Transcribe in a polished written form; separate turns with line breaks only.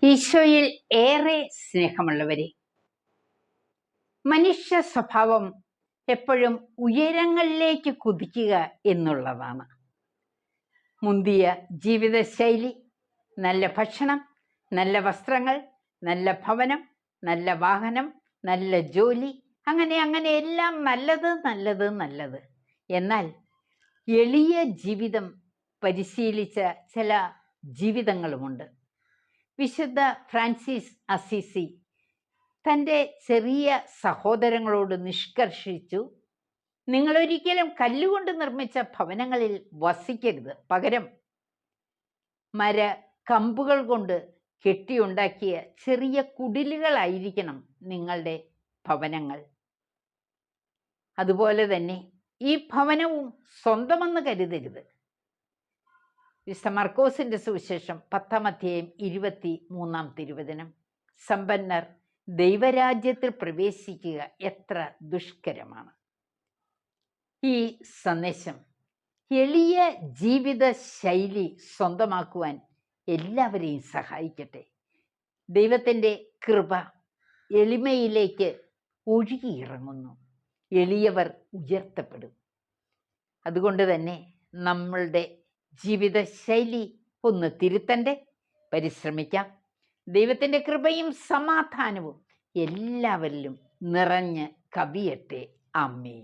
ഈശോയിൽ ഏറെ സ്നേഹമുള്ളവരെ, മനുഷ്യ സ്വഭാവം എപ്പോഴും ഉയരങ്ങളിലേക്ക് കുതിക്കുക എന്നുള്ളതാണ്. മുന്തിയ ജീവിതശൈലി, നല്ല ഭക്ഷണം, നല്ല വസ്ത്രങ്ങൾ, നല്ല ഭവനം, നല്ല വാഹനം, നല്ല ജോലി, അങ്ങനെ എല്ലാം നല്ലത് നല്ലത് നല്ലത്. എന്നാൽ എളിയ ജീവിതം പരിശീലിച്ച ചില ജീവിതങ്ങളുമുണ്ട്. വിശുദ്ധ ഫ്രാൻസിസ് അസീസി തൻ്റെ ചെറിയ സഹോദരങ്ങളോട് നിഷ്കർഷിച്ചു, നിങ്ങളൊരിക്കലും കല്ലുകൊണ്ട് നിർമ്മിച്ച ഭവനങ്ങളിൽ വസിക്കരുത്, പകരം മര കമ്പുകൾ കൊണ്ട് കെട്ടിയുണ്ടാക്കിയ ചെറിയ കുടിലുകളായിരിക്കണം നിങ്ങളുടെ ഭവനങ്ങൾ. അതുപോലെ തന്നെ ഈ ഭവനവും സ്വന്തമെന്ന് കരുതരുത്. വിശുദ്ധ മർക്കോസിന്റെ സുവിശേഷം 10-ാം അധ്യായം 23-ാം തിരുവചനം, സമ്പന്നർ ദൈവരാജ്യത്തിൽ പ്രവേശിക്കുക എത്ര ദുഷ്കരമാണ്. ഈ സന്ദേശം എളിയ ജീവിത ശൈലി സ്വന്തമാക്കുവാൻ എല്ലാവരെയും സഹായിക്കട്ടെ. ദൈവത്തിൻ്റെ കൃപ എളിമയിലേക്ക് ഒഴുകിയിറങ്ങുന്നു. എളിയവർ ഉയർത്തപ്പെടും. അതുകൊണ്ട് തന്നെ നമ്മളുടെ ജീവിതശൈലി ഒന്ന് തിരുത്തണ്ടേ? പരിശ്രമിക്കാം. ദൈവത്തിൻ്റെ കൃപയും സമാധാനവും എല്ലാവരിലും നിറഞ്ഞ് കവിയട്ടെ. ആമേൻ.